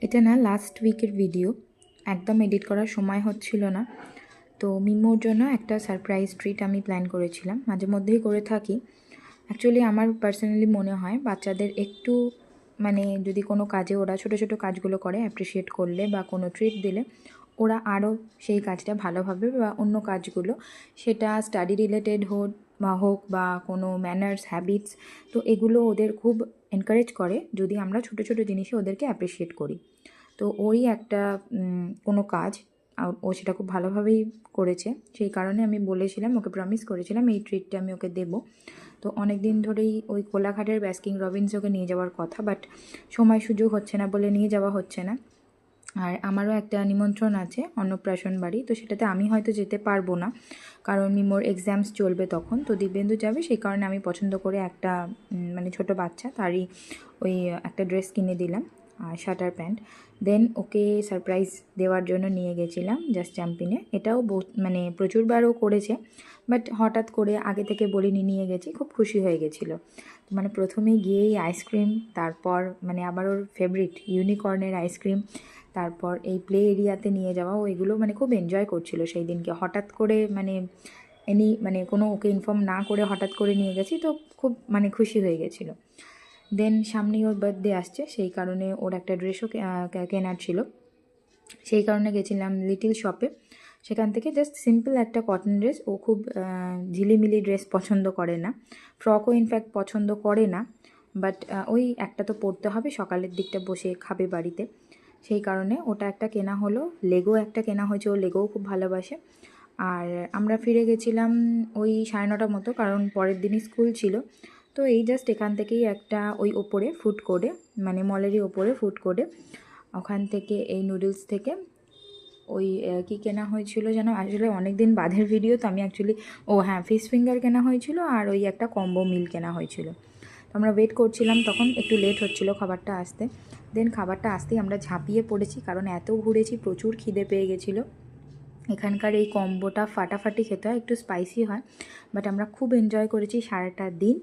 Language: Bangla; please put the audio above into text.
এটা না লাস্ট উইকের ভিডিও, একদম এডিট করার সময় হচ্ছিল না। তো মিমোর জন্য একটা সারপ্রাইজ ট্রিট আমি প্ল্যান করেছিলাম, মাঝে মধ্যেই করে থাকি। অ্যাকচুয়ালি আমার পার্সোনালি মনে হয় বাচ্চাদের একটু মানে যদি কোনো কাজে ওরা ছোটো ছোটো কাজগুলো করে অ্যাপ্রিসিয়েট করলে বা কোনো ট্রিট দিলে ওরা আরও সেই কাজটা ভালোভাবে বা অন্য কাজগুলো সেটা স্টাডি রিলেটেড হোক বা কোনো ম্যানার্স হ্যাবিটস, তো এগুলো ওদের খুব এনকারেজ করে যদি আমরা ছোটো ছোটো জিনিসে ওদেরকে অ্যাপ্রিসিয়েট করি। তো ওই একটা কোনো কাজ ও সেটা খুব ভালোভাবেই করেছে, সেই কারণে আমি বলেছিলাম, ওকে প্রমিস করেছিলাম এই ট্রিটটা আমি ওকে দেবো। তো অনেক দিন ধরেই ওই কোলাঘাটের ব্যাস্কিন রবিন্স ওকে নিয়ে যাওয়ার কথা, বাট সময় সুযোগ হচ্ছে না বলে নিয়ে যাওয়া হচ্ছে না। আর আমারও একটা নিমন্ত্রণ আছে অন্নপ্রাশন বাড়ি, তো সেটাতে আমি হয়তো যেতে পারবো না, কারণ মিমোর এক্সামস চলবে তখন। তো দিব্যেন্দু যাবে, সেই কারণে আমি পছন্দ করে একটা মানে ছোটো বাচ্চা তারই ওই একটা ড্রেস কিনে দিলাম আর শার্ট আর প্যান্ট। দেন ওকে সারপ্রাইজ দেওয়ার জন্য নিয়ে গেছিলাম জাস্ট জাম্পিনে। এটাও মানে প্রচুরবারও করেছে, বাট হঠাৎ করে আগে থেকে বলিনি, নিয়ে গেছি, খুব খুশি হয়ে গেছিলো। মানে প্রথমে গিয়েই আইসক্রিম, তারপর মানে আবার ওর ফেভারিট ইউনিকর্নের আইসক্রিম, তারপর এই প্লে এরিয়াতে নিয়ে যাওয়া, ও এগুলো মানে খুব এনজয় করছিল সেই দিনকে। হঠাৎ করে মানে কোনো ওকে ইনফর্ম না করে হঠাৎ করে নিয়ে গেছি, তো খুব মানে খুশি হয়ে গেছিলো। দেন সামনেই ওর বার্থডে আসছে, সেই কারণে ওর একটা ড্রেসও কেনার ছিল, সেই কারণে গেছিলাম লিটিল শপে। সেখান থেকে জাস্ট সিম্পল একটা কটন ড্রেস, ও খুব ঝিলিমিলি ড্রেস পছন্দ করে না, ফ্রকও ইনফ্যাক্ট পছন্দ করে না, বাট ওই একটা তো পরতে হবে, সকালের দিকটা বসে খাবে বাড়িতে, সেই কারণে ওটা একটা কেনা হলো। লেগো একটা কেনা হয়েছে, ও লেগোও খুব ভালোবাসে। আর আমরা ফিরে গেছিলাম ওই 9:30 মতো, কারণ পরের দিনই স্কুল ছিল। তো এই জাস্ট এখান থেকেই একটা ওই ওপরে ফুড কোর্টে, মানে মলেরই ওপরে ফুড কোর্টে, ওখান থেকে এই নুডলস থেকে ওই কী কেনা হয়েছিল যেন, আসলে অনেক দিন বাদের ভিডিও তো আমি অ্যাকচুয়ালি, ফিশ ফিঙ্গার কেনা হয়েছিল আর ওই একটা কম্বো মিল কেনা হয়েছিল। তো আমরা ওয়েট করছিলাম, তখন একটু লেট হচ্ছিলো খাবারটা আসতে। দেন খাবারটা আসতেই আমরা ঝাঁপিয়ে পড়েছি, কারণ এত ঘুরেছি, প্রচুর খিদে পেয়ে গেছিলো। এখানকার এই কম্বোটা ফাটাফাটি খেতে হয়, একটু স্পাইসি হয়, বাট আমরা খুব এনজয় করেছি সারাটা দিন।